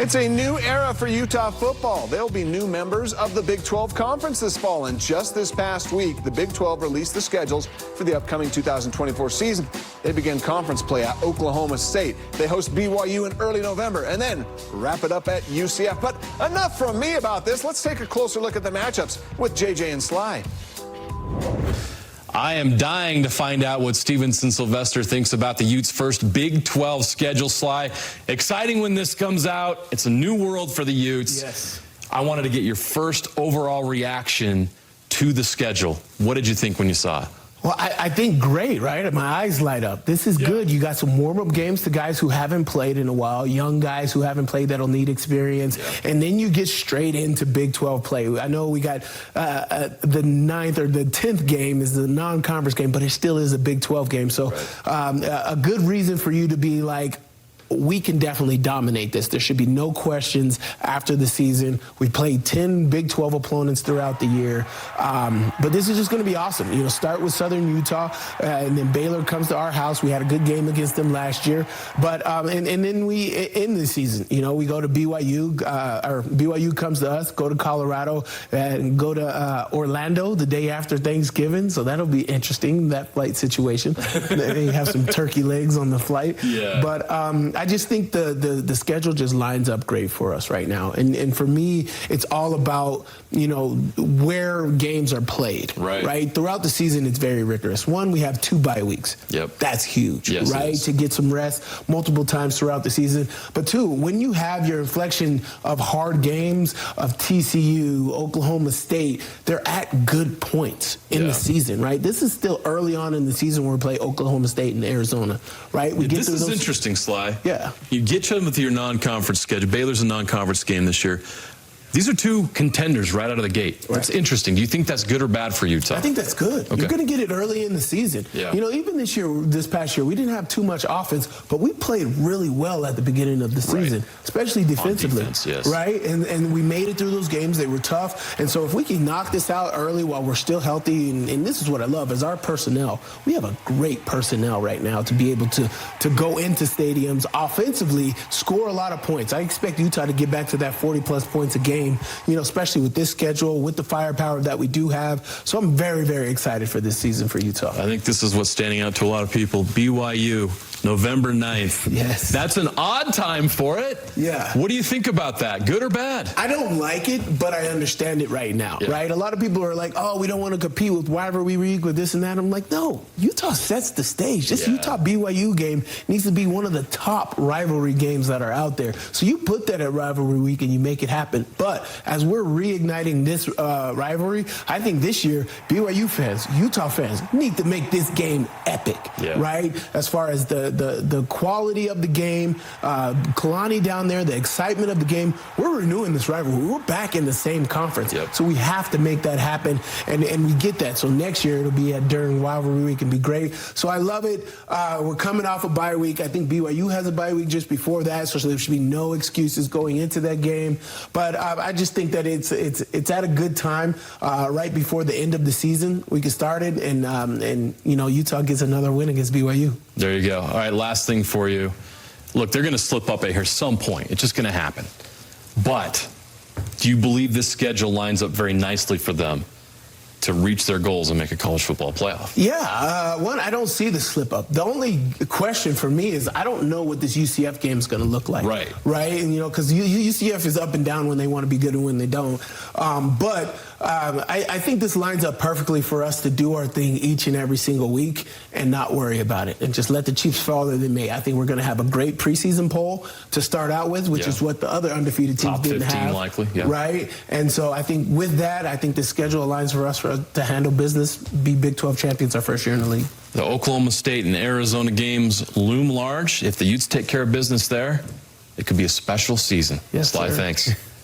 It's a new era for Utah football. There'll be new members of the Big 12 Conference this fall, and just this past week, the Big 12 released the schedules for the upcoming 2024 season. They begin conference play at Oklahoma State. They host BYU in early November, and then wrap it up at UCF. But enough from me about this. Let's take a closer look at the matchups with JJ and SLY. I am dying to find out what Stevenson Sylvester thinks about the Utes' first Big 12 schedule, SLY. Exciting when this comes out. It's a new world for the Utes. Yes. I wanted to get your first overall reaction to the schedule. What did you think when you saw it? Well, I think great, right? My eyes light up. This is good. You got some warm-up games to guys who haven't played in a while, young guys who haven't played that'll need experience, and then you get straight into Big 12 play. I know we got the 9th or the 10th game is the non-conference game, but it still is a Big 12 game. So a good reason for you to be like, we can definitely dominate this. There should be no questions after the season. We played 10 Big 12 opponents throughout the year. But this is just going to be awesome. You know, start with Southern Utah, and then Baylor comes to our house. We had a good game against them last year. But and then we end the season. You know, we go to BYU, or BYU comes to us, go to Colorado, and go to Orlando the day after Thanksgiving. So that'll be interesting, that flight situation. They have some turkey legs on the flight. Yeah. But I just think the schedule just lines up great for us right now. And for me, it's all about, you know, where games are played. Right? Throughout the season, it's very rigorous. One, we have 2 bye weeks. Yep. That's huge, yes, right? To get some rest multiple times throughout the season. But 2, when you have your inflection of hard games of TCU, Oklahoma State, they're at good points in the season, right? This is still early on in the season where we play Oklahoma State and Arizona, right? This is interesting, SLY. Yeah. You get them with your non-conference schedule. Baylor's a non-conference game this year. These are 2 contenders right out of the gate. That's interesting. Do you think that's good or bad for Utah? I think that's good. Okay. You're going to get it early in the season. Yeah. You know, even this past year, we didn't have too much offense, but we played really well at the beginning of the season, especially defensively. On defense, yes. Right? And we made it through those games. They were tough. And so if we can knock this out early while we're still healthy, and this is what I love, is our personnel. We have a great personnel right now to be able to go into stadiums offensively, score a lot of points. I expect Utah to get back to that 40-plus points a game, you know, especially with this schedule, with the firepower that we do have. So I'm very, very excited for this season for Utah. I think this is what's standing out to a lot of people. BYU, November 9th. Yes. That's an odd time for it. Yeah. What do you think about that? Good or bad? I don't like it, but I understand it right now, right? A lot of people are like, oh, we don't want to compete with rivalry week with this and that. I'm like, no, Utah sets the stage. This Utah-BYU game needs to be one of the top rivalry games that are out there. So you put that at rivalry week and you make it happen. But as we're reigniting this rivalry, I think this year, BYU fans, Utah fans need to make this game epic, right? As far as the quality of the game, Kalani down there, the excitement of the game, we're renewing this rivalry. We're back in the same conference. So we have to make that happen, and we get that. So next year, it'll be during rivalry week and be great. So I love it. We're coming off a bye week. I think BYU has a bye week just before that, so there should be no excuses going into that game. But I just think that it's at a good time right before the end of the season. We can start it, and you know, Utah gets another win against BYU. There you go. All right, last thing for you. Look, they're going to slip up at here some point. It's just going to happen. But do you believe this schedule lines up very nicely for them to reach their goals and make a college football playoff? Yeah, one, I don't see the slip up. The only question for me is I don't know what this UCF game is going to look like. Right? And, you know, because UCF is up and down when they want to be good and when they don't. I think this lines up perfectly for us to do our thing each and every single week and not worry about it and just let the chips fall where they may. I think we're going to have a great preseason poll to start out with, which is what the other undefeated teams Top didn't 15 have. likely, right? And so I think with that, I think the schedule aligns for us to handle business, be Big 12 champions our first year in the league. The Oklahoma State and Arizona games loom large. If the Utes take care of business there, it could be a special season. Yes, SLY, sir. thanks.